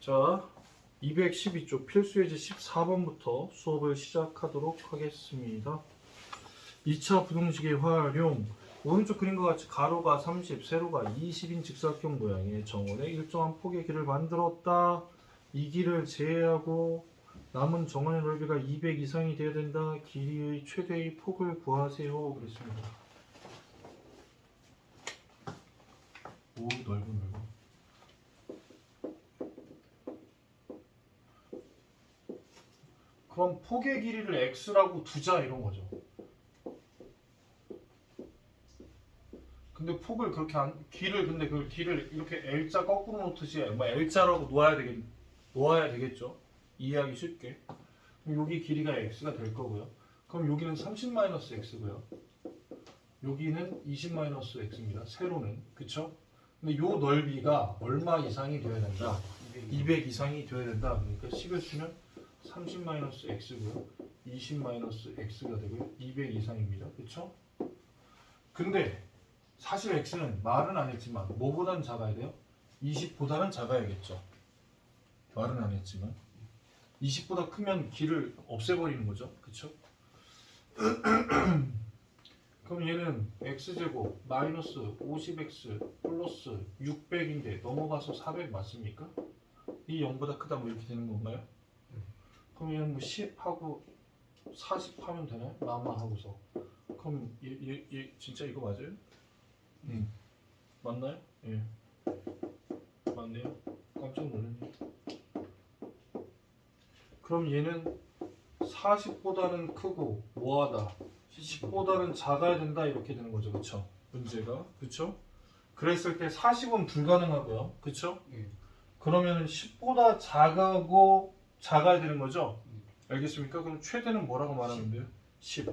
자, 212쪽 필수예제 14번부터 수업을 시작하도록 하겠습니다. 2차 부등식의 활용. 오른쪽 그림과 같이 가로가 30, 세로가 20인 직사각형 모양의 정원에 일정한 폭의 길을 만들었다. 이 길을 제외하고 남은 정원의 넓이가 200 이상이 되어야 된다. 길이의 최대의 폭을 구하세요. 그랬습니다. 오, 넓은. 그럼 폭의 길이를 x라고 두자 이런 거죠. 근데 폭을 그렇게 길을 근데 그 길을 이렇게 L자 거꾸로 놓듯이 뭐 L자라고 놓아야 되겠죠. 이해하기 쉽게. 그럼 여기 길이가 x가 될 거고요. 그럼 여기는 30-x고요. 여기는 20-x입니다. 세로는 그쵸? 근데 요 넓이가 얼마 이상이 되어야 된다? 200 이상이 되어야 된다. 그러니까 식을 쓰면 30-x고요. 20-x가 되고요. 200 이상입니다. 그쵸? 근데 사실 x는 말은 안 했지만 뭐보다는 작아야 돼요? 20보다는 작아야겠죠. 말은 안 했지만 20보다 크면 길을 없애버리는 거죠. 그쵸? 그럼 얘는 x제곱 마이너스 50x 플러스 600인데 넘어가서 400 맞습니까? 이 0보다 크다 뭐 이렇게 되는 건가요? 그럼 얘는 뭐 10하고 40 하면 되나요? 마마하고서. 그럼 얘 진짜 이거 맞아요? 맞나요? 예. 맞네요. 깜짝 놀랐네. 그럼 얘는 40보다는 크고 뭐하다? 10보다는 작아야 된다 이렇게 되는 거죠. 그쵸? 문제가. 그쵸? 그랬을 때 40은 불가능하고요. 그쵸? 그러면 10보다 작아야 되는 거죠? 알겠습니까? 그럼 최대는 뭐라고 말하면 돼요? 10.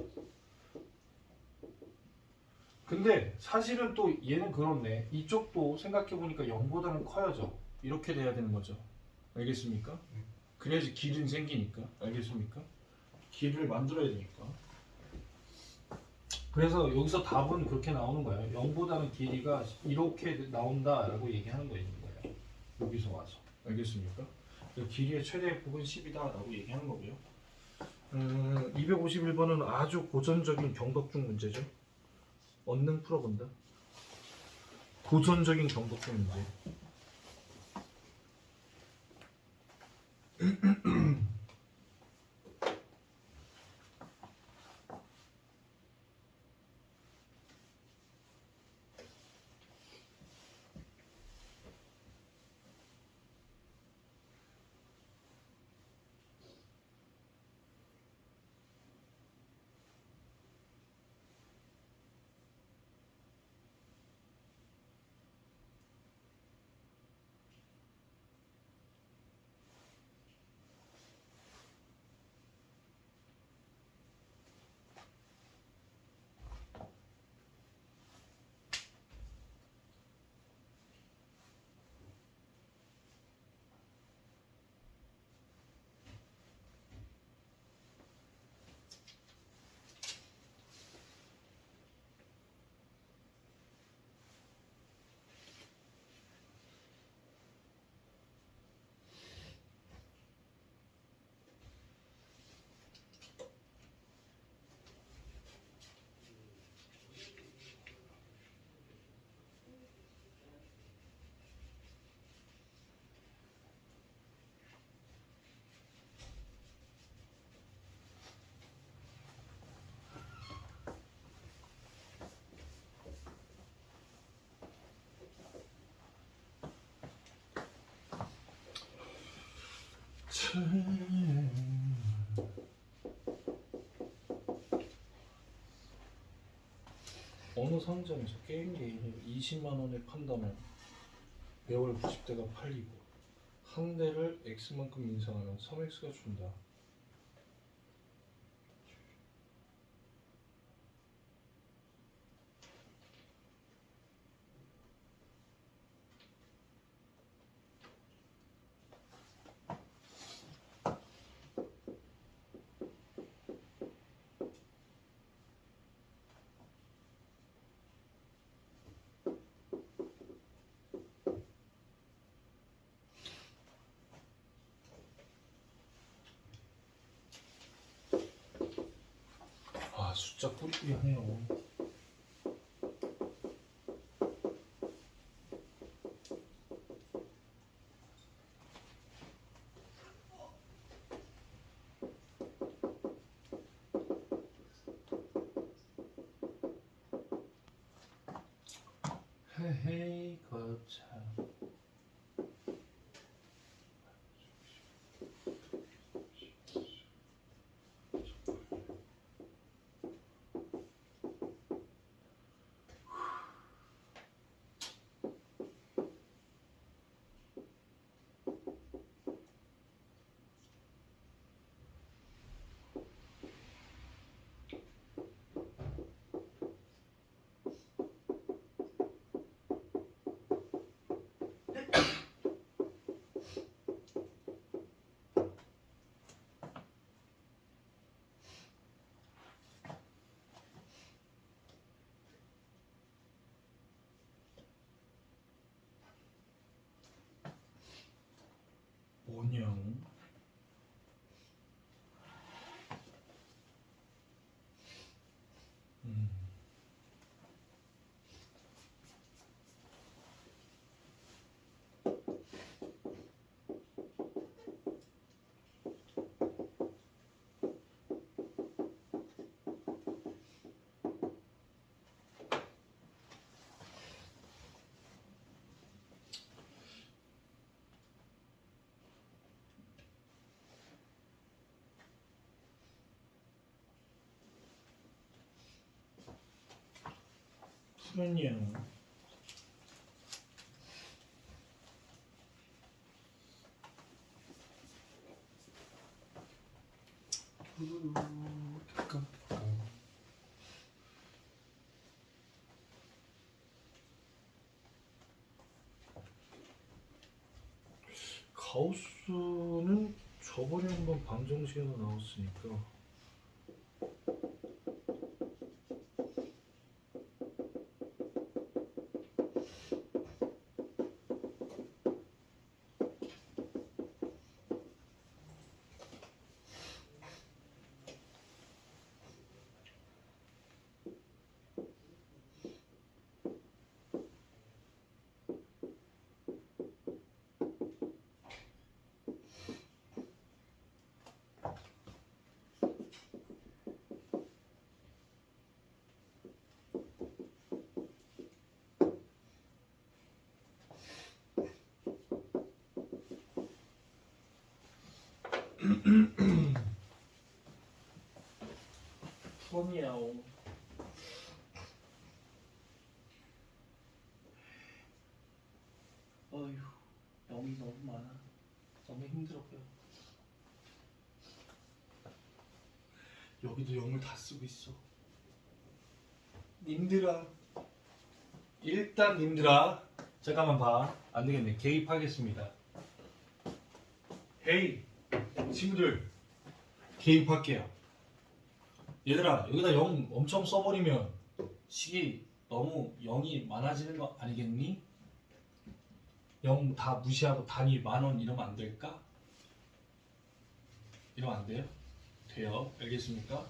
근데 사실은 또 얘는 그렇네. 이쪽도 생각해보니까 0보다는 커야죠. 이렇게 돼야 되는 거죠. 알겠습니까? 그래야지 길은 생기니까. 알겠습니까? 길을 만들어야 되니까. 그래서 여기서 답은 그렇게 나오는 거예요. 0보다는 길이가 이렇게 나온다라고 얘기하는 거예요. 여기서 와서. 알겠습니까? 길이의 최대 폭은 10이다라고 얘기하는 거고요. 251번은 아주 고전적인 경덕중 문제죠. 언능 풀어본다. 고전적인 경덕중 문제. 어느 상점에서 게임기를 20만원에 판다면 매월 90대가 팔리고 한 대를 X만큼 인상하면 3X가 준다. 진짜 꾸리꾸리하네요. 헤헤이 거참. 뭐냐? 푸른이야. 가우스는 저번에 한번 방정식에서 나왔으니까 푸른이야오. 어휴, 영이 너무 많아. 너무 힘들어요. 여기도 영을 다 쓰고 있어. 님들아, 일단 님들아, 잠깐만 봐. 안 되겠네. 개입하겠습니다. 헤이, 친구들, 개입할게요. 얘들아, 여기다 영 엄청 써버리면 식이 너무 영이 많아지는 거 아니겠니? 영 다 무시하고 단위 10,000원 이러면 안 될까? 이러면 안 돼요? 돼요. 알겠습니까?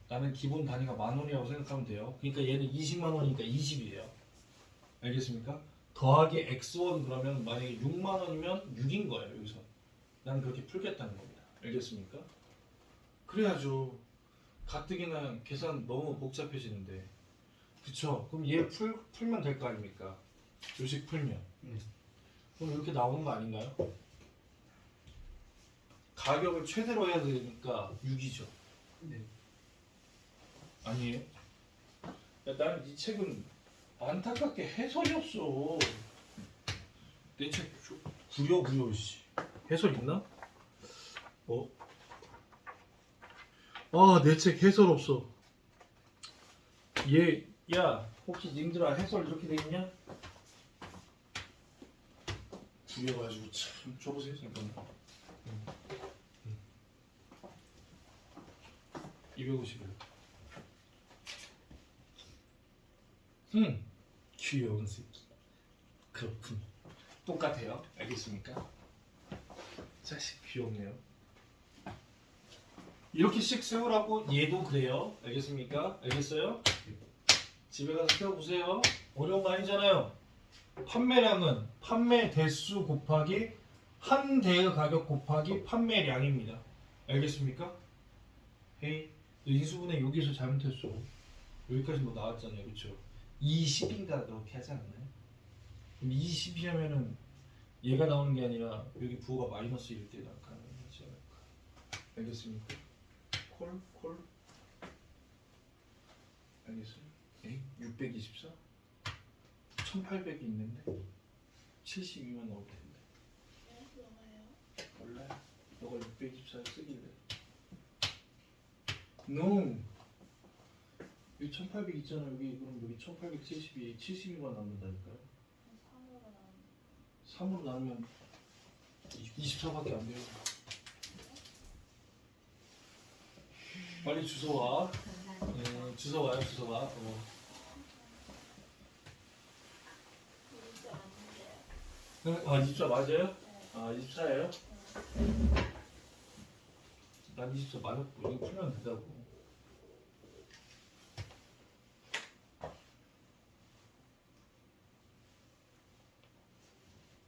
나는 기본 단위가 10,000원이라고 생각하면 돼요. 그러니까 얘는 20만 원이니까 20이에요. 알겠습니까? 더하기 x1 그러면 만약에 6만 원이면 6인 거예요. 여기서 나는 그렇게 풀겠다는 겁니다. 알겠습니까? 그래야죠. 가뜩이나 계산 너무 복잡해지는데, 그쵸? 그럼 얘 풀면 될 거 아닙니까? 요식 풀면. 그럼 이렇게 나오는 거 아닌가요? 가격을 최대로 해야 되니까 6이죠. 네. 아니에요? 야, 나는 이 책은 안타깝게 해설이 없어. 내 책 구려 씨. 해설 있나? 어? 아, 내 책 해설 없어. 야, 혹시 님들아 해설 이렇게 돼 있냐? 구려가지고 참 줘보세요 잠깐만. 250을. 귀여운 새끼. 그렇군. 똑같아요. 알겠습니까? 자식 귀엽네요. 이렇게씩 세우라고 얘도 그래요. 알겠습니까? 알겠어요? 집에 가서 세워보세요. 어려운 거 아니잖아요. 판매량은 판매 대수 곱하기 한 대의 가격 곱하기 판매량입니다. 알겠습니까? 헤이, 너 인수분해 여기서 잘못했어. 여기까지 뭐 나왔잖아요, 그렇죠? 20인가 그렇게 하지 않나요? 그럼 20이 하면은 얘가 나오는 게 아니라 여기 부호가 마이너스 1일 때 나가는 거지 않을까? 알겠습니까? 콜 알겠어요? 에이? 624? 1800이 있는데 72만 나올 텐데. 몰라요. 너가 624 쓰길래. No. 여기 1800 있잖아. 여기 그럼 여기 1872 72만 남는다니까요. 3으로 나누면 24밖에 안 돼요. 빨리 주소 와. 주소 와요, 주소 와. 아, 24 맞아요? 아, 24예요? 난 24 맞았고 이거 풀면 된다고.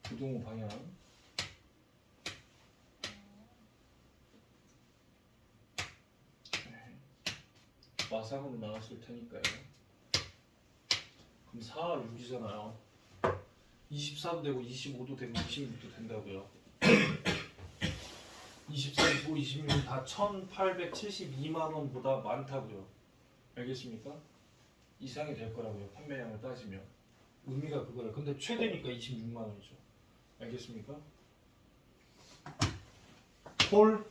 부동호 방향. 마상으로 나왔을 테니까요. 그럼 4, 6이잖아요. 24도 되고 25도 되고 26도 된다고요. 24, 25, 26은 다 1872만 원보다 많다고요. 알겠습니까? 이상이 될 거라고요. 판매량을 따지면. 의미가 그거예요. 근데 최대니까 26만 원이죠. 알겠습니까? 콜.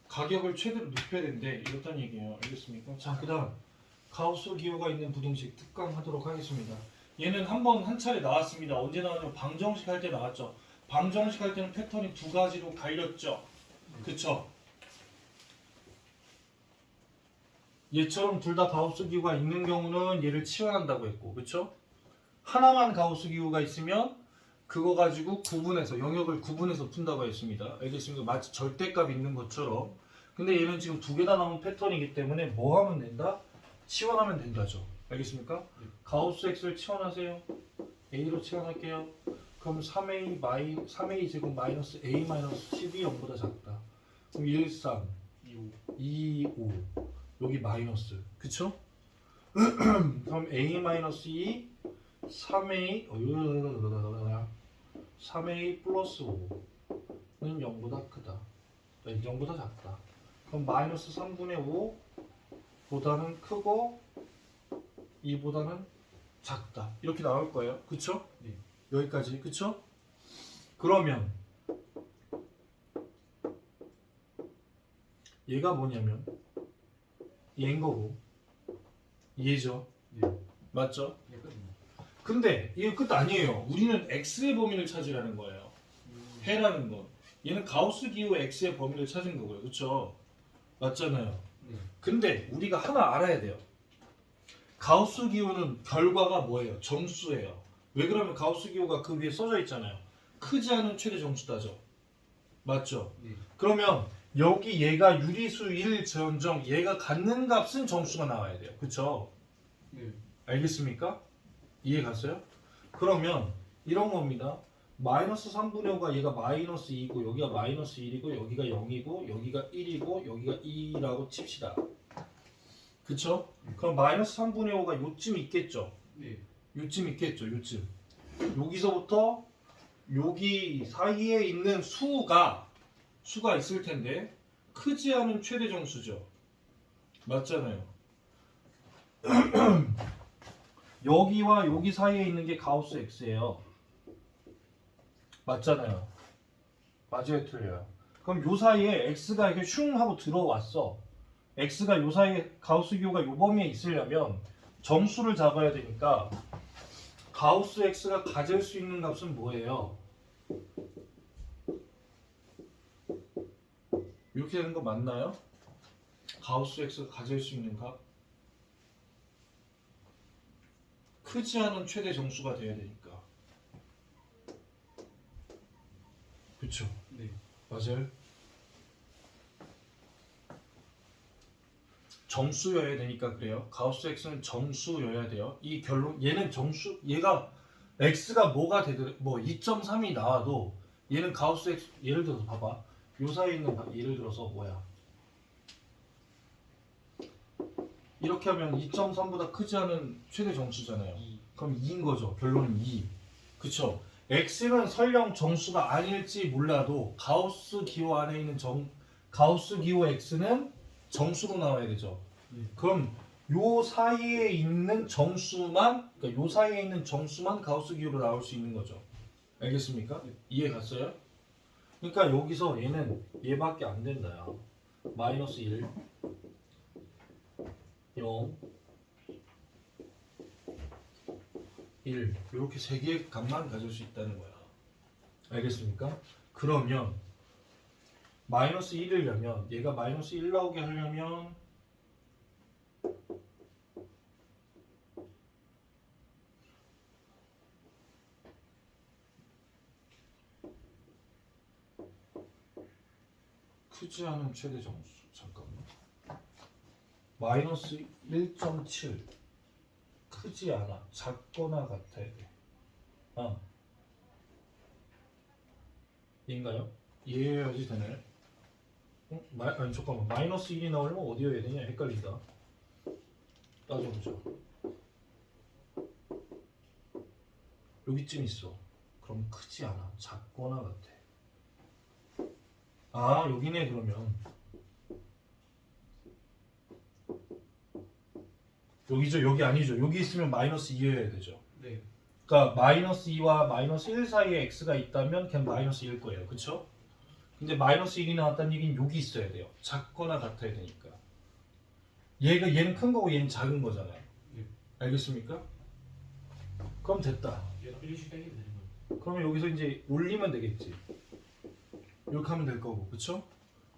가격을 최대로 높여야 된대. 이렇다는 얘기예요. 알겠습니까? 자, 그 다음 가우스 기호가 있는 부등식 특강하도록 하겠습니다. 얘는 한 차례 나왔습니다. 언제 나왔냐면 방정식 할 때 나왔죠. 방정식 할 때는 패턴이 두 가지로 갈렸죠. 그쵸? 얘처럼 둘 다 가우스 기호가 있는 경우는 얘를 치환한다고 했고, 그쵸? 하나만 가우스 기호가 있으면 그거 가지고 구분해서 영역을 구분해서 푼다고 했습니다. 알겠습니까? 마치 절대값 있는 것처럼. 근데 얘는 지금 두 개 다 나온 패턴이기 때문에 뭐 하면 된다? 치환하면 된다죠. 알겠습니까? 가우스 x를 치환하세요. a로 치환할게요. 그럼 3a 제곱 마이너스 a 마이너스 10이 0보다 작다. 그럼 1, 3, 2, 5 여기 마이너스. 그쵸? 그럼 a 마이너스 2 3a 3a 플러스 5는 0보다 크다. 0보다 작다. 그럼 마이너스 3분의 5 보다는 크고 2보다는 작다. 이렇게 나올 거예요. 그쵸? 네. 여기까지. 그쵸? 그러면 얘가 뭐냐면 얘인 거고 얘죠. 네. 맞죠? 네, 근데 이게 끝 아니에요. 우리는 x의 범위를 찾으라는 거예요. 해라는 건. 얘는 가우스 기호 x의 범위를 찾은 거고요. 그쵸? 맞잖아요. 네. 근데 우리가 하나 알아야 돼요. 가우스 기호는 결과가 뭐예요? 정수예요. 왜 그러면 가우스 기호가 그 위에 써져 있잖아요. 크지 않은 최대 정수다죠. 맞죠? 네. 그러면 여기 얘가 유리수일 전정 얘가 갖는 값은 정수가 나와야 돼요. 그쵸? 네. 알겠습니까? 이해 갔어요? 그러면 이런 겁니다. 마이너스 3분의 5가 얘가 마이너스 2고 여기가 마이너스 1이고 여기가 0이고 여기가 1이고 여기가 2라고 칩시다. 그쵸? 그럼 마이너스 3분의 5가 요쯤 있겠죠? 네. 요쯤 있겠죠? 요쯤. 여기서부터 여기 사이에 있는 수가 있을 텐데 크지 않은 최대 정수죠. 맞잖아요. 여기와 여기 사이에 있는 게 가우스 x예요. 맞잖아요. 맞아요, 틀려요. 그럼 요 사이에 x가 이렇게 슝 하고 들어왔어. x가 요 사이에 가우스 기호가 요 범위에 있으려면 정수를 잡아야 되니까 가우스 x가 가질 수 있는 값은 뭐예요? 이렇게 되는 거 맞나요? 가우스 x가 가질 수 있는 값? 크지 않은 최대 정수가 돼야 되니까. 그쵸? 네. 맞아요. 정수여야 되니까 그래요. 가우스 x는 정수여야 돼요. 이 결론 얘는 정수 얘가 x가 뭐가 되든 뭐 2.3이 나와도 얘는 가우스 x 예를 들어서 봐봐. 요 사이에 있는 예를 들어서 뭐야? 이렇게 하면 2.3보다 크지 않은 최대 정수잖아요. 그럼 2인 거죠. 결론은 2. 그쵸? x는 설령 정수가 아닐지 몰라도 가우스 기호 안에 있는 가우스 기호 x는 정수로 나와야 되죠. 그럼 요 사이에 있는 정수만 그러니까 요 사이에 있는 정수만 가우스 기호로 나올 수 있는 거죠. 알겠습니까? 이해 갔어요? 그러니까 여기서 얘는 얘밖에 안 된다. 야. 마이너스 1 0 1 이렇게 세 개의 값만 가질 수 있다는 거야. 알겠습니까? 그러면 마이너스 1이려면 얘가 마이너스 1 나오게 하려면 크지 않은 최대 정수. 잠깐만. 마이너스 1.7 크지 않아. 작거나 같아야 돼. 아. 인가요? 이해해야지 되네. 아니 잠깐만. 마이너스 1이 나오려면 어디여야 되냐? 헷갈린다. 따져보자. 여기쯤 있어. 그럼 크지 않아. 작거나 같아. 아 여기네 그러면. 여기죠. 여기 아니죠. 여기 있으면 마이너스 2여야 되죠. 네. 그러니까 마이너스 2와 마이너스 1 사이에 x가 있다면 그냥 마이너스 1일 거예요. 그쵸? 근데 마이너스 1이 나왔다는 얘기는 여기 있어야 돼요. 작거나 같아야 되니까. 얘는 큰 거고 얘는 작은 거잖아요. 네. 알겠습니까? 그럼 됐다. 얘가 1씩 빼면 되는 거예요. 그러면 여기서 이제 올리면 되겠지. 이렇게 하면 될 거고. 그쵸?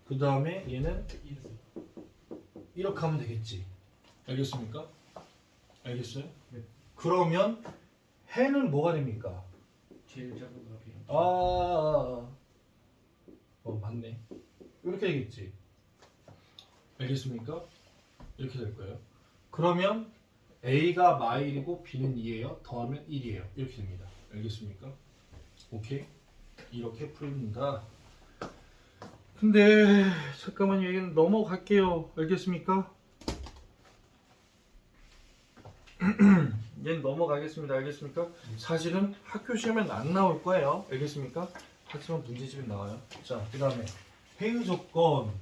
그 다음에 얘는 이렇게 하면 되겠지. 알겠습니까? 알겠어요? 네. 그러면 해는 뭐가 됩니까? 제일 작은 값이. 맞네. 이렇게 되겠지. 알겠습니까? 이렇게 될 거예요. 그러면 A가 마일이고 B는 2예요. 더하면 1이에요. 이렇게 됩니다. 알겠습니까? 오케이? 이렇게 풀린다. 근데 잠깐만요. 얘는 넘어갈게요. 알겠습니까? 얘는 넘어가겠습니다. 알겠습니까? 사실은 학교 시험엔 안 나올 거예요. 알겠습니까? 하지만 문제집에 나와요. 자, 그 다음에 회의 조건.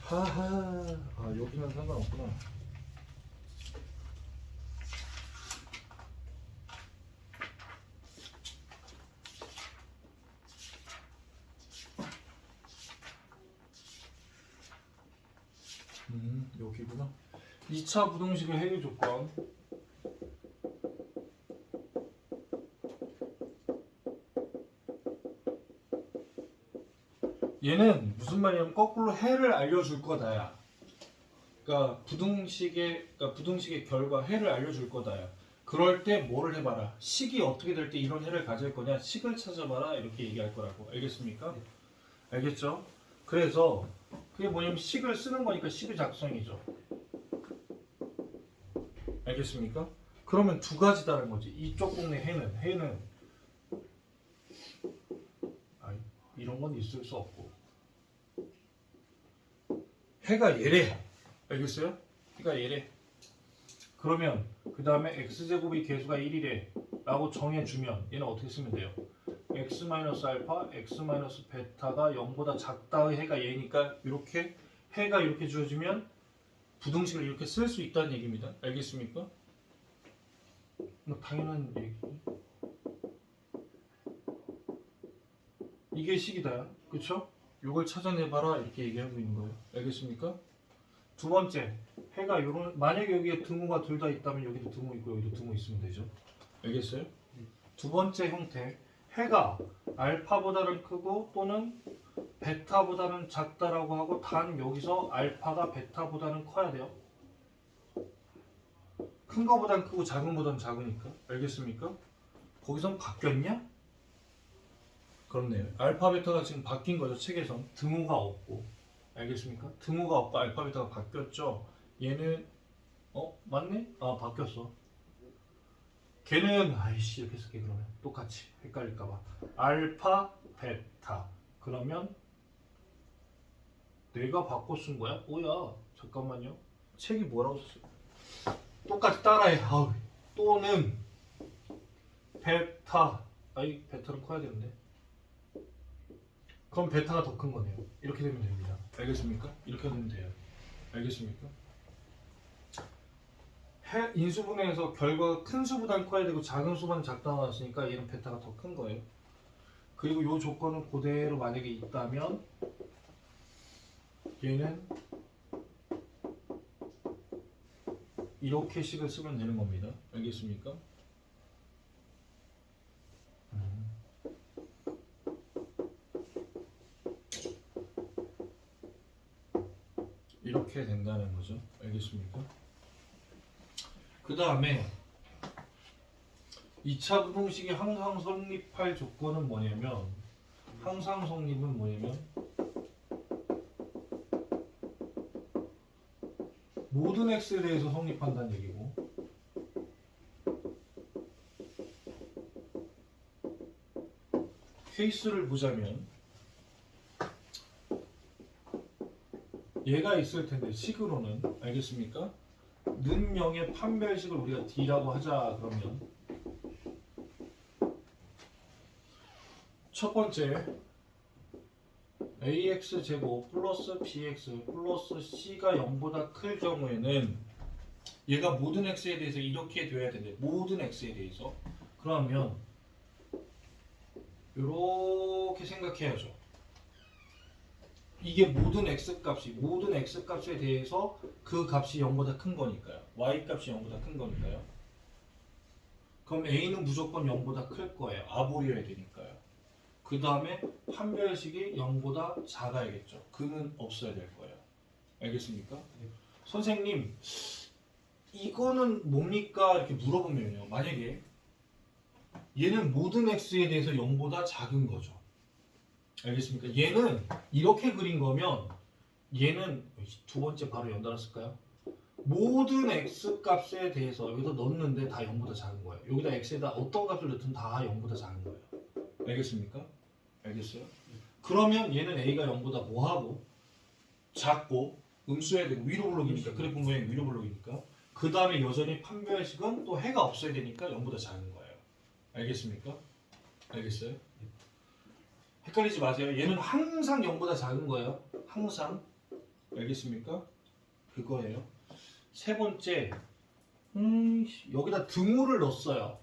하하. 여기는 상관없구나. 여기구나. 2차 부등식의 해결 조건. 얘는 무슨 말이냐면 거꾸로 해를 알려줄 거다야. 그러니까 부등식의 결과 해를 알려줄 거다야. 그럴 때 뭐를 해봐라. 식이 어떻게 될 때 이런 해를 가질 거냐. 식을 찾아봐라. 이렇게 얘기할 거라고. 알겠습니까? 알겠죠? 그래서 그게 뭐냐면 식을 쓰는 거니까 식의 작성이죠. 알겠습니까? 그러면 두 가지다는 거지. 이쪽 동네 해는 이런 건 있을 수 없고 해가 얘래. 알겠어요? 해가 얘래. 그러면 그 다음에 x제곱이 계수가 1이래 라고 정해주면 얘는 어떻게 쓰면 돼요? x-알파, x-베타가 0보다 작다의 해가 얘니까 이렇게 해가 이렇게 주어지면 부등식을 이렇게 쓸 수 있다는 얘기입니다. 알겠습니까? 뭐 당연한 얘기. 이게 식이다. 그쵸? 요걸 찾아내봐라 이렇게 얘기하고 있는 거예요. 알겠습니까? 두 번째, 해가 요런 만약에 여기에 등호가 둘 다 있다면 여기도 등호 있고 여기도 등호 있으면 되죠. 알겠어요? 두 번째 형태, 해가 알파보다는 크고 또는 베타보다는 작다라고 하고 단 여기서 알파가 베타보다는 커야 돼요. 큰 거보단 크고 작은 거보단 작으니까. 알겠습니까? 거기선 바뀌었냐? 그렇네요. 알파 베타가 지금 바뀐 거죠. 책에선 등호가 없고. 알겠습니까? 등호가 없고 알파 베타가 바뀌었죠. 얘는 맞네? 아 바뀌었어. 걔는 아이씨 이렇게 쓸게. 그러면 똑같이 헷갈릴까봐 알파 베타. 그러면 내가 바꿔 쓴 거야? 뭐야? 잠깐만요. 책이 뭐라고 썼어? 똑같이 따라해. 아우. 또는 베타. 아이 베타는 커야 되는데. 그럼 베타가 더 큰 거네요. 이렇게 되면 됩니다. 알겠습니까? 이렇게 되면 돼요. 알겠습니까? 인수분해에서 결과가 큰 수보단 커야 되고 작은 수보단 작다 나왔으니까 얘는 베타가 더 큰 거예요. 그리고 이 조건은 그대로 만약에 있다면 얘는 이렇게 식을 쓰면 되는 겁니다. 알겠습니까? 이렇게 된다는 거죠. 알겠습니까? 그 다음에 2차 부등식이 항상 성립할 조건은 뭐냐면 항상 성립은 뭐냐면 모든 x에 대해서 성립한다는 얘기고 케이스를 보자면 얘가 있을 텐데 식으로는 알겠습니까? 는 0의 판별식을 우리가 D라고 하자. 그러면 첫 번째 ax 제곱 플러스 bx 플러스 c가 0보다 클 경우에는 얘가 모든 x에 대해서 이렇게 돼야 되는데 모든 x에 대해서 그러면 이렇게 생각해야죠. 이게 모든 x 값에 대해서 그 값이 0보다 큰 거니까요. y 값이 0보다 큰 거니까요. 그럼 a는 무조건 0보다 클 거예요. 아보려야 되니까요. 그 다음에 판별식이 0보다 작아야겠죠. 그는 없어야 될 거예요. 알겠습니까? 네. 선생님 이거는 뭡니까? 이렇게 물어보면요. 만약에 얘는 모든 x에 대해서 0보다 작은 거죠. 알겠습니까? 얘는 이렇게 그린 거면 얘는 두 번째 바로 연달아 쓸까요? 모든 x 값에 대해서 여기다 넣는데 다 0보다 작은 거예요. 여기다 x에다 어떤 값을 넣든 다 0보다 작은 거예요. 알겠습니까? 알겠어요? 그러면 얘는 a가 0보다 뭐하고 작고 음수해야 되고 위로 블록이니까 그래프 모양이 위로 블록이니까 그 다음에 여전히 판별식은 또 해가 없어야 되니까 0보다 작은 거예요. 알겠습니까? 알겠어요? 헷갈리지 마세요. 얘는 항상 0보다 작은 거예요. 항상. 알겠습니까? 그거예요. 세 번째, 여기다 등호를 넣었어요.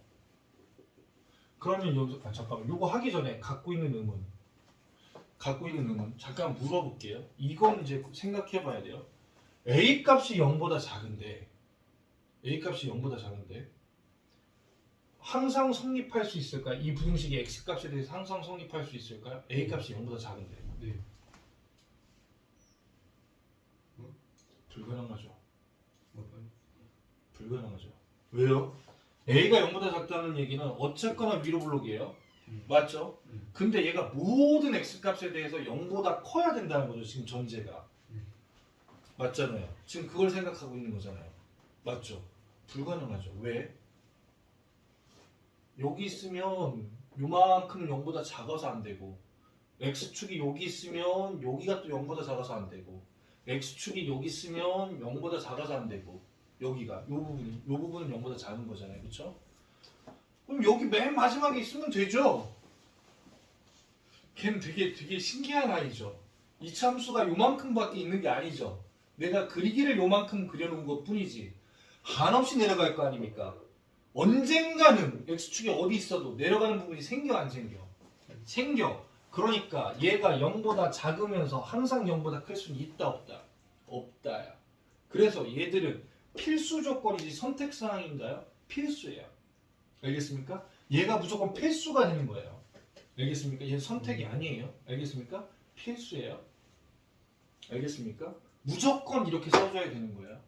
그러면 여기서 잠깐만. 요거 하기 전에 갖고 있는 의문 잠깐 물어볼게요. 이건 이제 생각해봐야 돼요. a 값이 0보다 작은데 항상 성립할 수 있을까요? 이 부등식이 x 값에 대해서 항상 성립할 수 있을까요? a 값이 0보다 작은데. 네. 불가능하죠. 뭐가요? 불가능하죠. 왜요? a가 0보다 작다는 얘기는 어쨌거나 위로 블록이에요. 맞죠? 근데 얘가 모든 x 값에 대해서 0보다 커야 된다는 거죠. 지금 전제가. 맞잖아요. 지금 그걸 생각하고 있는 거잖아요. 맞죠? 불가능하죠. 왜? 여기 있으면 요만큼은 0보다 작아서 안 되고 x축이 여기 있으면 여기가 또 0보다 작아서 안 되고 x축이 여기 있으면 0보다 작아서 안 되고 여기가 요 부분은 0보다 작은 거잖아요. 그렇죠? 그럼 여기 맨 마지막에 있으면 되죠. 걔는 되게 신기한 아이죠. 이 참수가 요만큼밖에 있는 게 아니죠. 내가 그리기를 요만큼 그려놓은 것 뿐이지 한없이 내려갈 거 아닙니까? 언젠가는 x축이 어디 있어도 내려가는 부분이 생겨 안 생겨? 생겨. 그러니까 얘가 0보다 작으면서 항상 0보다 클 수는 있다 없다? 없다야. 그래서 얘들은 필수 조건이지 선택 사항인가요? 필수예요. 알겠습니까? 얘가 무조건 필수가 되는 거예요. 알겠습니까? 얘는 선택이 아니에요. 알겠습니까? 필수예요. 알겠습니까? 무조건 이렇게 써줘야 되는 거예요.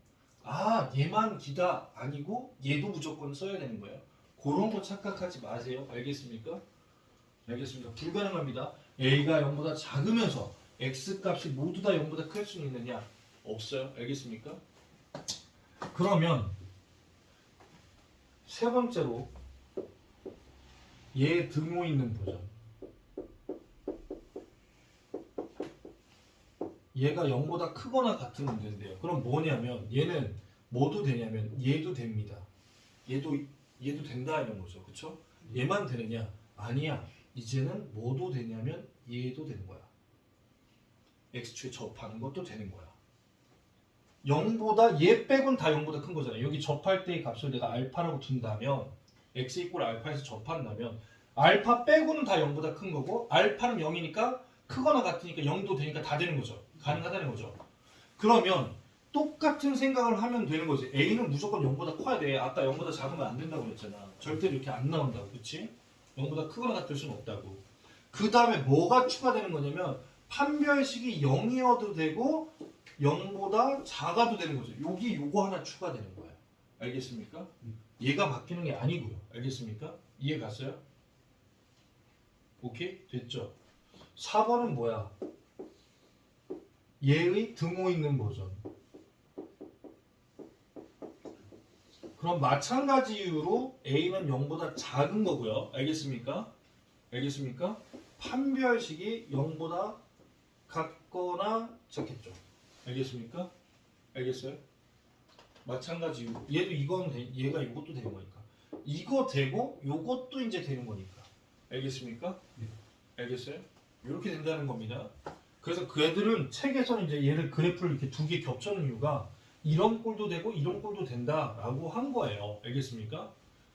아, 얘만 기다 아니고 얘도 무조건 써야 되는 거예요. 그런 거 착각하지 마세요. 알겠습니까? 알겠습니다. 불가능합니다. a가 0보다 작으면서 x 값이 모두 다 0보다 클 수 있느냐? 없어요. 알겠습니까? 그러면 세 번째로 얘 등호 있는 버전. 얘가 0보다 크거나 같은 문제인데요. 그럼 뭐냐면 얘는 뭐도 되냐면 얘도 됩니다. 얘도 된다 이런 거죠. 그렇죠? 얘만 되느냐? 아니야. 이제는 뭐도 되냐면 얘도 되는 거야. x축에 접하는 것도 되는 거야. 0보다 얘 빼곤 다 0보다 큰 거잖아요. 여기 접할 때의 값을 내가 알파라고 둔다면 x 이꼴 알파에서 접한다면 알파 빼고는 다 0보다 큰 거고 알파는 0이니까 크거나 같으니까 0도 되니까 다 되는 거죠. 가능하다는 거죠. 그러면 똑같은 생각을 하면 되는 거지. a는 무조건 0보다 커야 돼. 아까 0보다 작으면 안 된다고 그랬잖아. 절대로 이렇게 안 나온다고. 그치? 0보다 크거나 같을 수는 없다고. 그 다음에 뭐가 추가되는 거냐면 판별식이 0이어도 되고 0보다 작아도 되는 거죠. 여기 요거 하나 추가되는 거예요. 알겠습니까? 얘가 바뀌는 게 아니고요. 알겠습니까? 이해 갔어요? 오케이? 됐죠? 4번은 뭐야? 얘의 등호 있는 버전. 그럼 마찬가지 이유로 a는 0보다 작은 거고요. 알겠습니까? 알겠습니까? 판별식이 0보다 같거나 작겠죠. 알겠습니까? 알겠어요? 마찬가지 이유로 얘도 이건 얘가 이것도 되는 거니까 이거 되고 요것도 이제 되는 거니까. 알겠습니까? 알겠어요? 이렇게 된다는 겁니다. 그래서 그 애들은 책에서는 이제 얘를 그래프를 이렇게 두 개 겹쳐놓은 이유가 이런 꼴도 되고 이런 꼴도 된다라고 한 거예요. 알겠습니까?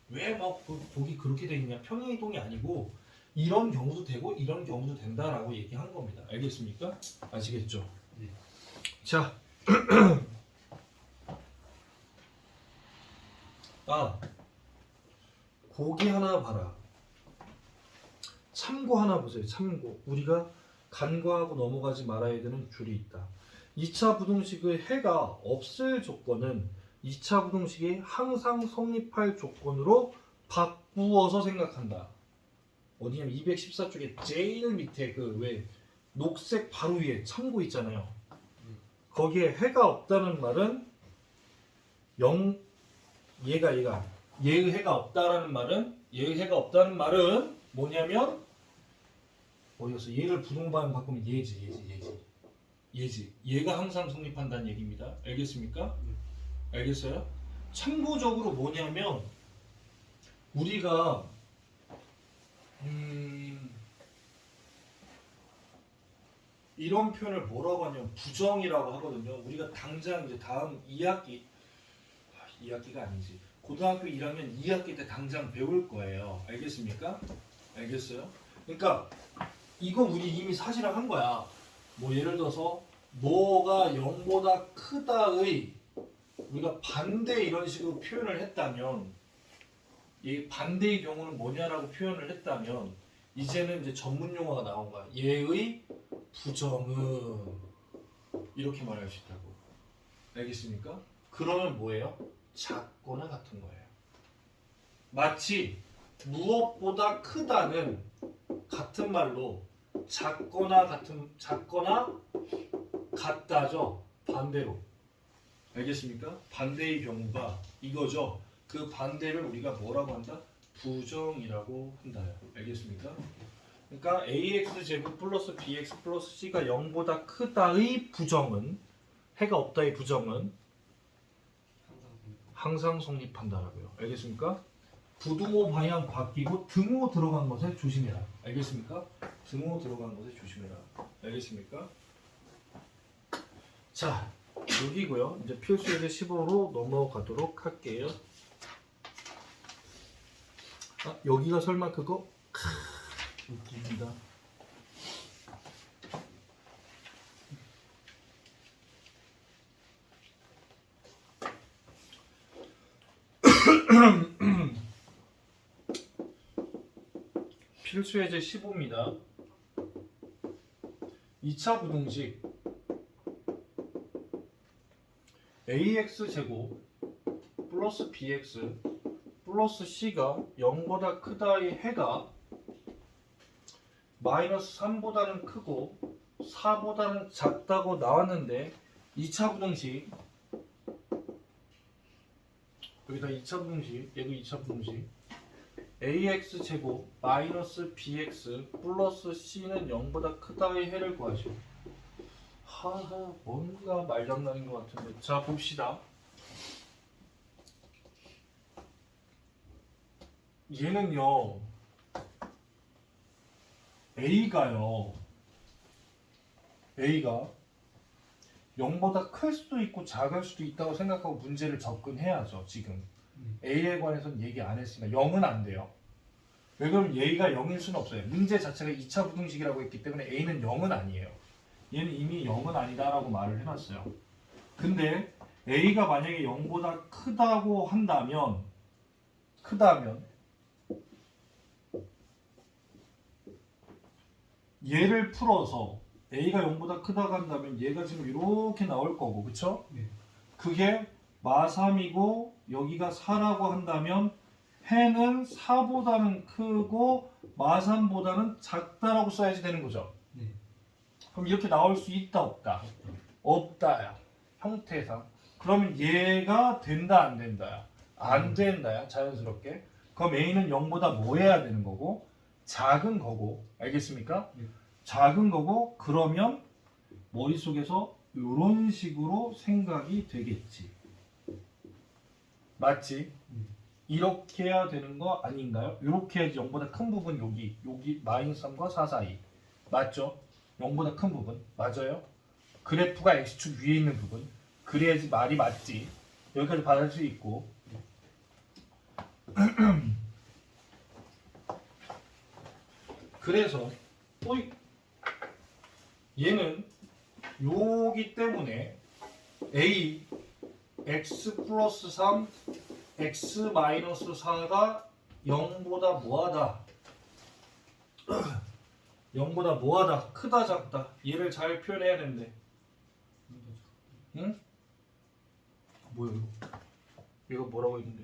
왜 막 거기 그렇게 돼 있냐? 평행이동이 아니고 이런 경우도 되고 이런 경우도 된다라고 얘기한 겁니다. 알겠습니까? 아시겠죠? 네. 자, 고기 하나 봐라. 참고 하나 보세요. 참고. 우리가 간과하고 넘어가지 말아야 되는 줄이 있다. 2차 부등식의 해가 없을 조건은 2차 부등식이 항상 성립할 조건으로 바꾸어서 생각한다. 어디냐면 214쪽에 제일 밑에 그 왜 녹색 바로 위에 참고 있잖아요. 거기에 해가 없다는 말은 얘의 해가 없다라는 말은 뭐냐면 어디였어? 얘를 부동반 바꾸면 얘지. 얘가 항상 성립한다는 얘기입니다. 알겠습니까? 알겠어요? 참고적으로 뭐냐면 우리가 이런 표현을 뭐라고 하냐면 부정이라고 하거든요. 우리가 당장 이제 다음 2학기가 아니지. 고등학교 1학년 2학기 때 당장 배울 거예요. 알겠습니까? 알겠어요? 그러니까 이거 우리 이미 사실을 한 거야. 뭐 예를 들어서 뭐가 0보다 크다의 우리가 반대 이런 식으로 표현을 했다면 이 반대의 경우는 뭐냐라고 표현을 했다면 이제는 이제 전문 용어가 나온 거야. 얘의 부정은 이렇게 말할 수 있다고. 알겠습니까? 그러면 뭐예요? 작거나 같은 거예요. 마치 무엇보다 크다는 같은 말로 작거나 같다죠. 반대로. 알겠습니까? 반대의 경우가 이거죠. 그 반대를 우리가 뭐라고 한다? 부정이라고 한다. 알겠습니까? 그러니까 ax 제곱 플러스 bx 플러스 c가 0보다 크다의 부정은 해가 없다의 부정은 항상 성립한다라고요. 알겠습니까? 부등호 방향 바뀌고 등호 들어간 것에 조심해라. 알겠습니까? 등호 들어간 것에 조심해라. 알겠습니까? 자, 여기고요. 이제 필수예제 15로 넘어가도록 할게요. 여기가 설마 그거? 웃깁니다. 필수예제 15입니다. 2차 부등식 ax 제곱 플러스 bx 플러스 c가 0보다 크다의 해가 마이너스 3보다는 크고 4보다는 작다고 나왔는데 2차 부등식 여기다 2차 부등식 얘도 2차 부등식 ax 제곱 마이너스 bx 플러스 c는 0보다 크다의 해를 구하시오. 하하 뭔가 말장난인 것 같은데 자 봅시다. 얘는요 a가 0보다 클 수도 있고 작을 수도 있다고 생각하고 문제를 접근해야죠. 지금 a에 관해서는 얘기 안 했으니까 0은 안 돼요. 왜 그러면 얘가 0일 수는 없어요. 문제 자체가 2차 부등식이라고 했기 때문에 a는 0은 아니에요. 얘는 이미 0은 아니다라고 말을 해놨어요. 근데 a가 만약에 0보다 크다고 한다면 얘를 풀어서 a가 0보다 크다고 한다면 얘가 지금 이렇게 나올 거고 그쵸? 네. 그게 마3이고 여기가 4라고 한다면 해는 4보다는 크고 마3보다는 작다라고 써야지 되는 거죠. 네. 그럼 이렇게 나올 수 있다 없다? 없다야. 형태상. 그러면 얘가 된다 안 된다야? 안 된다야 자연스럽게. 그럼 a는 0보다 뭐 해야 되는 거고? 작은 거고. 알겠습니까? 네. 작은 거고 그러면 머릿속에서 이런 식으로 생각이 되겠지. 맞지? 이렇게 해야 되는 거 아닌가요? 이렇게 해야지 0보다 큰 부분 여기 마이너스 3과 4 사이. 맞죠? 0보다 큰 부분. 맞아요? 그래프가 x축 위에 있는 부분. 그래야지 말이 맞지. 여기까지 받을 수 있고. 그래서 얘는 요기 때문에 a x 플러스 3 x 마이너스 4가 0보다 뭐하다 0보다 뭐하다 크다 작다 얘를 잘 표현해야 되는데 응? 뭐야 이거 뭐라고 했는데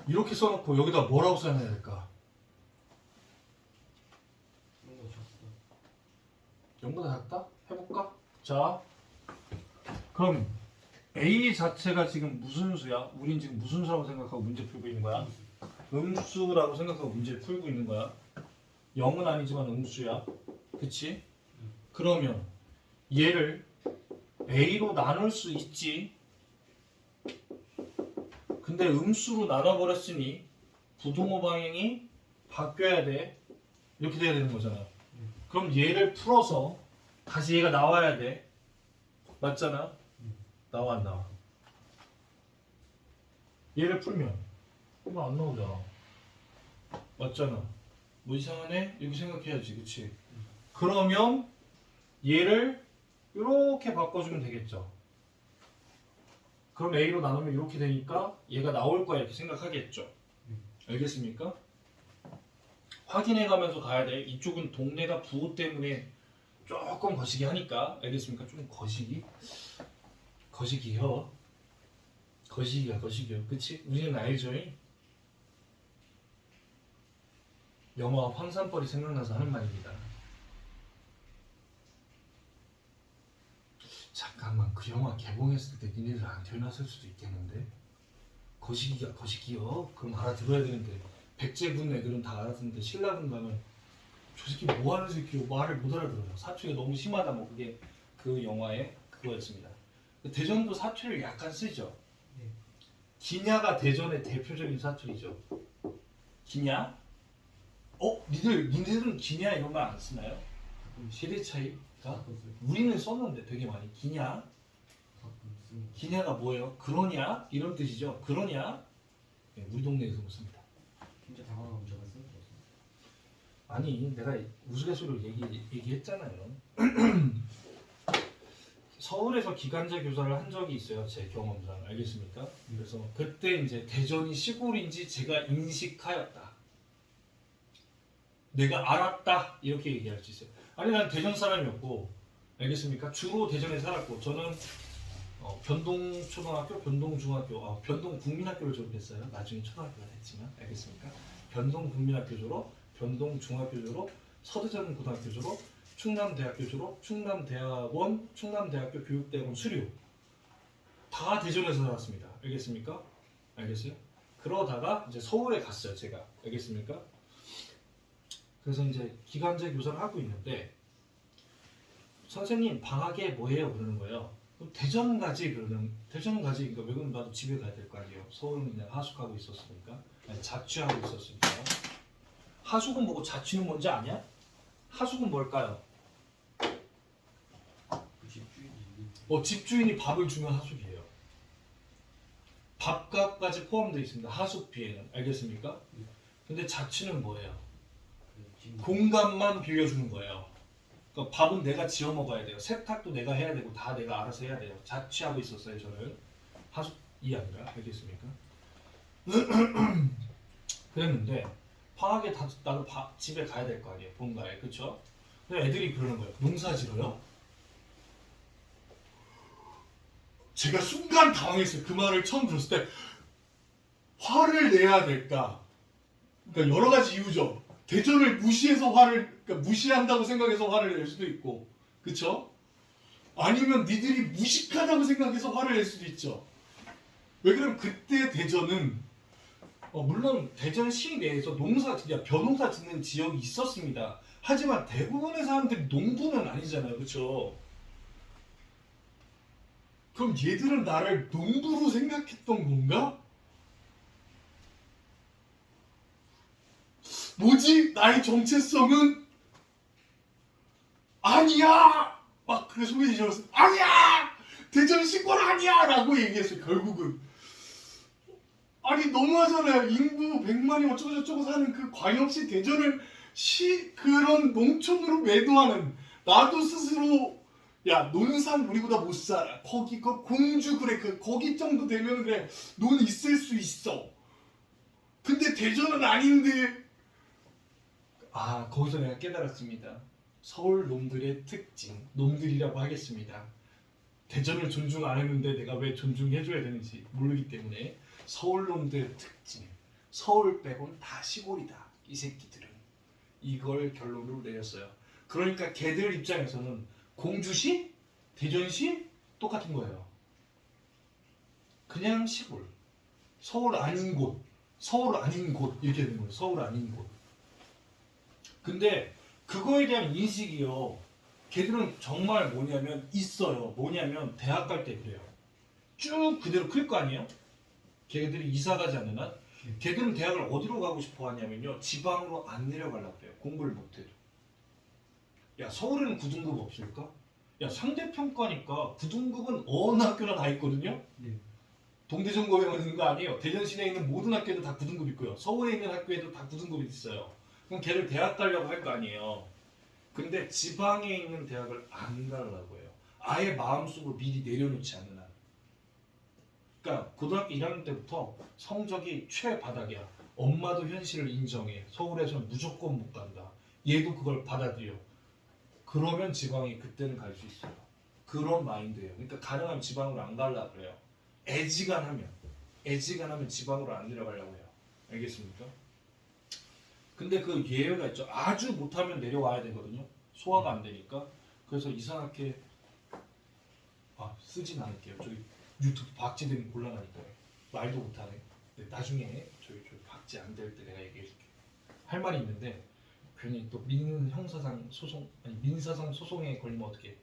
이렇게 써놓고 여기다 뭐라고 써야 될까? 0보다 작다? 해볼까? 자 그럼 A 자체가 지금 무슨 수야? 우린 지금 무슨 수라고 생각하고 문제 풀고 있는 거야? 음수라고 생각하고 문제 풀고 있는 거야. 0은 아니지만 음수야. 그치? 그러면 얘를 A로 나눌 수 있지. 근데 음수로 나눠버렸으니 부동호 방향이 바뀌어야 돼. 이렇게 돼야 되는 거잖아. 그럼 얘를 풀어서 다시 얘가 나와야 돼. 맞잖아? 나와 안 나와? 얘를 풀면 이거 안 나오잖아. 맞잖아. 뭐 이상하네? 이렇게 생각해야지. 그치? 그러면 얘를 이렇게 바꿔주면 되겠죠. 그럼 A로 나누면 이렇게 되니까 얘가 나올 거야 이렇게 생각하겠죠. 알겠습니까? 확인해 가면서 가야 돼. 이쪽은 동네가 부호 때문에 조금 거시기 하니까. 알겠습니까? 좀 거시기요. 거시기요. 그치? 우리는 알죠? 영화 황산벌이 생각나서 하는 말입니다. 잠깐만 그 영화 개봉했을 때 니네들 안 태어났을 수도 있겠는데 거시기요? 그럼 알아들어야 되는데 백제군 애들은 다 알았는데 신라군 가면 저 새끼 뭐하는 새끼요 말을 못 알아들어요. 사투리가 너무 심하다 뭐 그게 그 영화의 그거였습니다. 대전도 사투리를 약간 쓰죠. 네. 기냐가 대전의 대표적인 사투리죠. 기냐? 니네들은 기냐 이런 말 안 쓰나요? 세대 차이가? 우리는 썼는데 되게 많이 기냐? 기냐가 뭐예요? 그러냐? 이런 뜻이죠. 그러냐? 네, 우리 동네에서 씁니다. 진짜 당황하고 제가 쓴 거 같습니다. 아니 내가 우스갯소리로 얘기했잖아요. 서울에서 기간제 교사를 한 적이 있어요. 제 경험상. 알겠습니까? 그래서 그때 이제 대전이 시골인지 제가 인식하였다. 내가 알았다 이렇게 얘기할 수 있어요. 아니 난 대전 사람이었고 알겠습니까? 주로 대전에 살았고 저는 변동초등학교, 변동중학교, 변동국민학교를 졸업했어요. 나중에 초등학교가 됐지만 알겠습니까? 변동국민학교 졸업, 변동중학교 졸업, 서대전 고등학교 졸업, 충남대학교 졸업, 충남대학원, 충남대학교 교육대학원 수료 다 대전에서 살았습니다. 알겠습니까? 알겠어요? 그러다가 이제 서울에 갔어요. 제가 알겠습니까? 그래서 이제 기간제 교사를 하고 있는데 선생님 방학에 뭐해요? 그러는 거예요. 그럼 대전 가지 그러는 대전 가지 그러니까 왜 그러면 나도 집에 가야 될 거 아니에요. 서울은 그냥 하숙하고 있었으니까 아니, 자취하고 있었으니까 하숙은 뭐고 자취는 뭔지 아냐? 하숙은 뭘까요? 그 집주인이 집주인이 밥을 주면 하숙이에요. 밥값까지 포함되어 있습니다. 하숙비에는 알겠습니까? 근데 자취는 뭐예요? 공간만 빌려주는 거예요. 그러니까 밥은 내가 지어 먹어야 돼요. 세탁도 내가 해야 되고 다 내가 알아서 해야 돼요. 자취하고 있었어요. 저는 하숙이 아니라 알겠습니까? 그랬는데 방학에 나도 집에 가야 될 거 아니에요. 본가에 그렇죠? 근데 애들이 그러는 거예요. 농사 지어요? 제가 순간 당황했어요. 그 말을 처음 들었을 때 화를 내야 될까? 그러니까 여러 가지 이유죠. 대전을 무시해서 그러니까 무시한다고 생각해서 화를 낼 수도 있고, 그쵸? 아니면 니들이 무식하다고 생각해서 화를 낼 수도 있죠. 왜 그러면 그때 대전은 물론 대전시 내에서 벼농사 짓는 지역이 있었습니다. 하지만 대부분의 사람들이 농부는 아니잖아요, 그쵸? 그럼 얘들은 나를 농부로 생각했던 건가? 뭐지? 나의 정체성은 아니야! 막 그래 소리 질렀어. 아니야! 대전 시골 아니야! 라고 얘기했어요. 결국은 아니 너무하잖아요. 인구 100만이 어쩌고저쩌고 사는 그 광역시 대전을 그런 농촌으로 매도하는 나도 스스로 야 논산 우리보다 못 살아. 거기 그 공주 그래 거기 정도 되면 그래 논 있을 수 있어. 근데 대전은 아닌데 거기서 내가 깨달았습니다. 서울 놈들의 특징, 놈들이라고 하겠습니다. 대전을 존중 안 했는데 내가 왜 존중해줘야 되는지 모르기 때문에 서울 놈들의 특징, 서울 빼곤 다 시골이다. 이 새끼들은 이걸 결론으로 내렸어요. 그러니까 걔들 입장에서는 공주시, 대전시 똑같은 거예요. 그냥 시골, 서울 아닌 곳, 서울 아닌 곳 이렇게 되는 거예요. 서울 아닌 곳. 근데 그거에 대한 인식이요. 걔들은 정말 뭐냐면 있어요. 뭐냐면 대학 갈 때 그래요. 쭉 그대로 클 거 아니에요? 걔들이 이사 가지 않는 한 걔들은 대학을 어디로 가고 싶어 하냐면요. 지방으로 안 내려가려고 그래요. 공부를 못해도. 야 서울에는 9등급 없을까? 야 상대평가니까 9등급은 어느 학교나 다 있거든요. 네. 동대전공에 있는 거 아니에요. 대전 시내에 있는 모든 학교에도 다 9등급 있고요. 서울에 있는 학교에도 다 9등급이 있어요. 그럼 걔를 대학 가려고 할 거 아니에요. 근데 지방에 있는 대학을 안 가려고 해요. 아예 마음속으로 미리 내려놓지 않는 한. 그러니까 고등학교 1학년 때부터 성적이 최바닥이야. 엄마도 현실을 인정해. 서울에서는 무조건 못 간다. 얘도 그걸 받아들여. 그러면 지방에 그때는 갈 수 있어요. 그런 마인드예요. 그러니까 가능하면 지방으로 안 가려고 그래요. 애지간하면 지방으로 안 내려가려고 해요. 알겠습니까? 근데 그 예외가 있죠. 아주 못하면 내려와야 되거든요. 소화가 안 되니까. 그래서 이상하게 쓰진 않을게요. 저기 유튜브 박제되면 곤란하니까요. 말도 못하네. 근데 나중에 저기 박제 안 될 때 내가 얘기해줄게. 할 말이 있는데 괜히 또 민사상 소송에 걸리면 어떻게?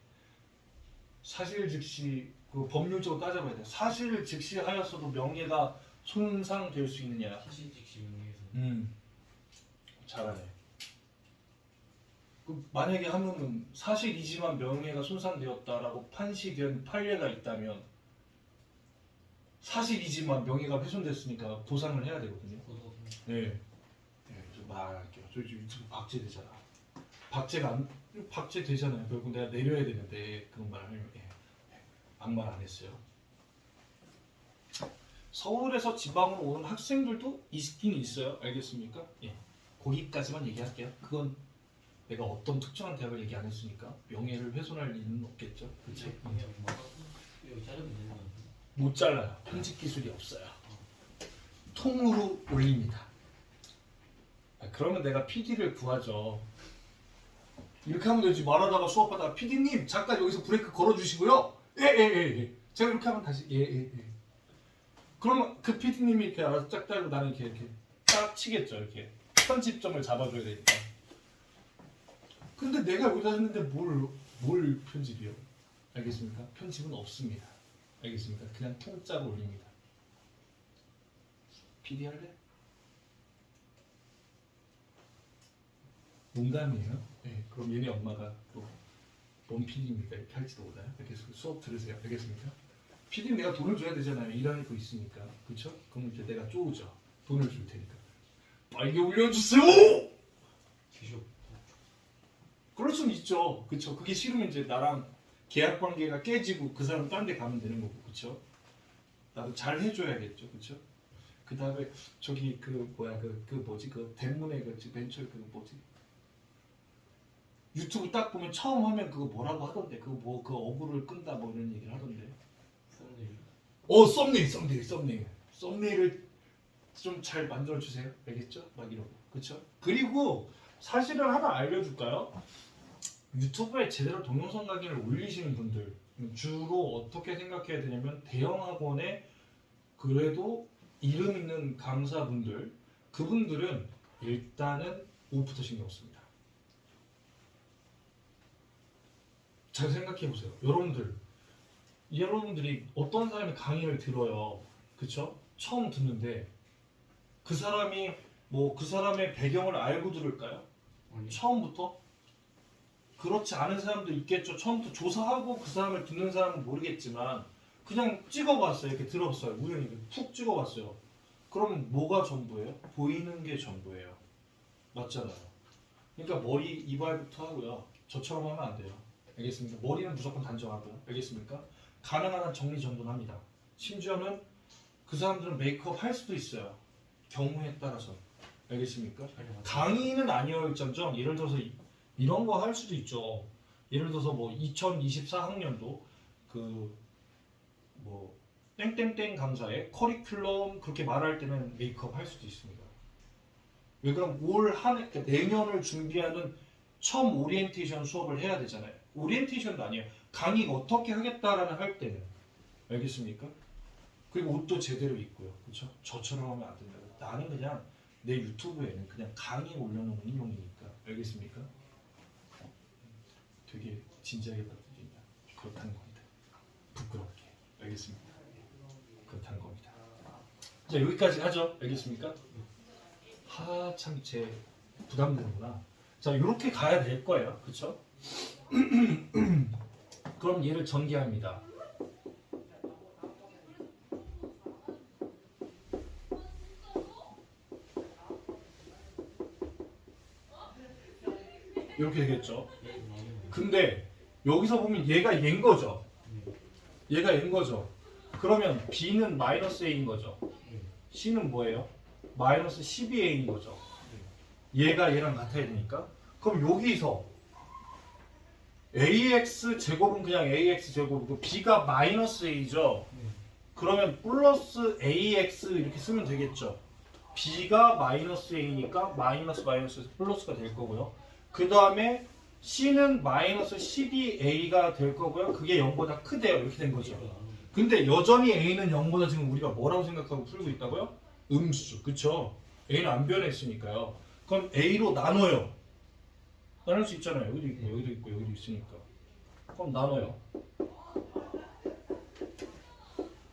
사실 즉시 그 법률적으로 따져봐야 돼. 사실 즉시 하였어도 명예가 손상될 수 있느냐? 사실 즉시 명예훼손. 잘하네. 만약에 하면은 사실이지만 명예가 손상되었다라고 판시된 판례가 있다면 사실이지만 명예가 훼손됐으니까 보상을 해야 되거든요. 네. 좀 말할게요. 저 유튜브 박제되잖아. 박제되잖아요. 결국 내가 내려야 되는데 그런 말을 하면 막말 안 했어요. 서울에서 지방으로 오는 학생들도 있긴 있어요. 알겠습니까? 예. 거기까지만 얘기할게요. 그건 내가 어떤 특정한 대학을 얘기 안 했으니까 명예를 훼손할 일은 없겠죠. 그렇죠? 여기 자르면 되는 거 같아. 못 잘라요. 편집 기술이 없어요. 통으로 올립니다. 그러면 내가 PD를 구하죠. 이렇게 하면 되지. 말하다가 수업하다가 PD님 잠깐 여기서 브레이크 걸어주시고요. 예. 제가 이렇게 하면 다시 예. 그러면 그 PD님이 이렇게 알아서 짝 달고 나는 이렇게 딱 치겠죠. 이렇게 편집점을 잡아줘야 되니까. 근데 내가 여기다 했는데 뭘 편집이요? 알겠습니까? 편집은 없습니다. 알겠습니까? 그냥 통짜로 올립니다. PD 할래? 농담이에요? 네, 그럼 얘네 엄마가 또 뭔 PD입니까? 이렇게 할지도 몰라요. 이렇게 수업 들으세요. 알겠습니까? PD는 내가 돈을 줘야 되잖아요. 일하는 거 있으니까. 그렇죠? 그럼 이제 내가 쪼우죠. 돈을 줄 테니까. 빨리 올려주세요! 주쇼. 그럴 수는 있죠. 그렇죠? 그게 싫으면 이제 나랑 계약 관계가 깨지고 그 사람 딴 데 가면 되는 거고. 그렇죠? 나도 잘 해줘야겠죠. 그렇죠? 그 다음에 저기 그 뭐야 그 뭐지 그 대문에 그 벤처 그 뭐지 유튜브 딱 보면 처음 하면 그거 뭐라고 하던데 그거 뭐 그 어그를 끈다 뭐 이런 얘기를 하던데 썸네일을 좀 잘 만들어 주세요. 알겠죠? 막 이러고 그렇죠? 그리고 사실은 하나 알려줄까요? 유튜브에 제대로 동영상 강의를 올리시는 분들 주로 어떻게 생각해야 되냐면 대형 학원에 그래도 이름 있는 강사분들 그분들은 일단은 옷부터 신경 씁니다. 잘 생각해 보세요. 여러분들이 어떤 사람이 강의를 들어요. 그쵸? 처음 듣는데 그 사람이 뭐 그 사람의 배경을 알고 들을까요? 아니. 처음부터? 그렇지 않은 사람도 있겠죠. 처음부터 조사하고 그 사람을 듣는 사람은 모르겠지만 그냥 찍어봤어요. 이렇게 들어봤어요. 우연히 푹 찍어봤어요. 그럼 뭐가 전부예요? 보이는 게 전부예요. 맞잖아요. 그러니까 머리 이발부터 하고요. 저처럼 하면 안 돼요. 알겠습니까? 머리는 무조건 단정하고요. 알겠습니까? 가능한 한 정리정돈합니다. 심지어는 그 사람들은 메이크업 할 수도 있어요. 경우에 따라서. 알겠습니까? 강의는 아니어일정정 예를 들어서 이런 거 할 수도 있죠. 예를 들어서 뭐 2024학년도 그 뭐 땡땡땡 강사의 커리큘럼 그렇게 말할 때는 메이크업 할 수도 있습니다. 왜 그럼 올 한 해 내년을 준비하는 처음 오리엔테이션 수업을 해야 되잖아요. 오리엔테이션도 아니에요. 강의 어떻게 하겠다라는 할 때는 알겠습니까? 그리고 옷도 제대로 입고요. 그렇죠? 저처럼 하면 안 된다고. 나는 그냥 내 유튜브에는 그냥 강의 올려놓는 용이니까 알겠습니까? 되게 진지하게 받아들인다. 그렇다는 겁니다. 부끄럽게 알겠습니다. 그렇다는 겁니다. 자 여기까지 하죠. 알겠습니까? 참 제 부담되는구나. 자 이렇게 가야 될 거예요. 그렇죠? 그럼 얘를 전개합니다. 이렇게 되겠죠. 근데 여기서 보면 얘가 얘인 거죠. 얘가 얘인 거죠. 그러면 B는 마이너스 A인 거죠. C는 뭐예요? 마이너스 12A인 거죠. 얘가 얘랑 같아야 되니까. 그럼 여기서 AX 제곱은 그냥 AX 제곱이고 B가 마이너스 A죠. 그러면 플러스 AX 이렇게 쓰면 되겠죠. B가 마이너스 A니까 마이너스 마이너스 플러스가 될 거고요. 그 다음에 C는 마이너스 12A가 될 거고요. 그게 0보다 크대요. 이렇게 된 거죠. 근데 여전히 A는 0보다 지금 우리가 뭐라고 생각하고 풀고 있다고요? 음수. 그쵸? A는 안 변했으니까요. 그럼 A로 나눠요. 나눌 수 있잖아요. 여기도 있고 여기도 있고 여기도 있으니까. 그럼 나눠요.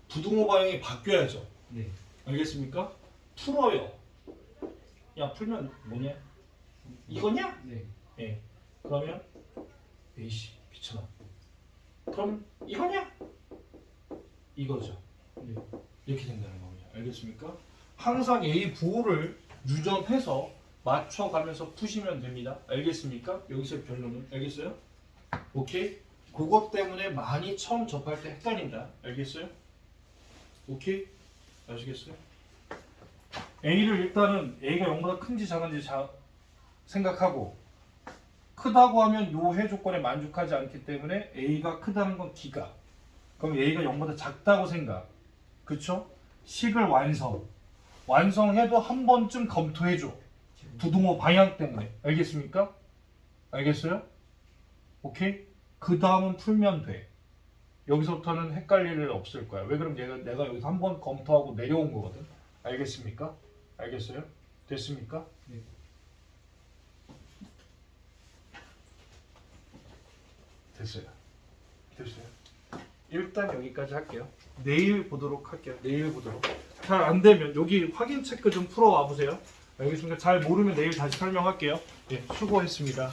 부등호 방향이 바뀌어야죠. 네. 알겠습니까? 풀어요. 야 풀면 뭐냐? 이거냐? 네. 예. 그러면 에이씨 미쳐나. 그럼 이거냐? 이거죠. 네. 이렇게 된다는 겁니다. 알겠습니까? 항상 A 부호를 유점해서 맞춰가면서 푸시면 됩니다. 알겠습니까? 여기서 결론은 알겠어요? 오케이? 그것 때문에 많이 처음 접할 때 헷갈린다. 알겠어요? 오케이? 아시겠어요? A를 일단은 A가 0보다 큰지 작은지 생각하고 크다고 하면 요 해 조건에 만족하지 않기 때문에 A가 크다는 건 D가 그럼 A가 0보다 작다고 생각 그쵸? 식을 완성해도 한 번쯤 검토해줘 부등호 방향 때문에 알겠습니까? 알겠어요? 오케이? 그 다음은 풀면 돼 여기서부터는 헷갈릴 일 없을 거야 왜 그럼 내가 여기서 한 번 검토하고 내려온 거거든 알겠습니까? 알겠어요? 됐습니까? 네. 됐어요. 일단 여기까지 할게요. 내일 보도록 할게요. 내일 보도록. 잘 안 되면 여기 확인 체크 좀 풀어와 보세요. 알겠습니까? 잘 모르면 내일 다시 설명할게요. 예, 수고했습니다.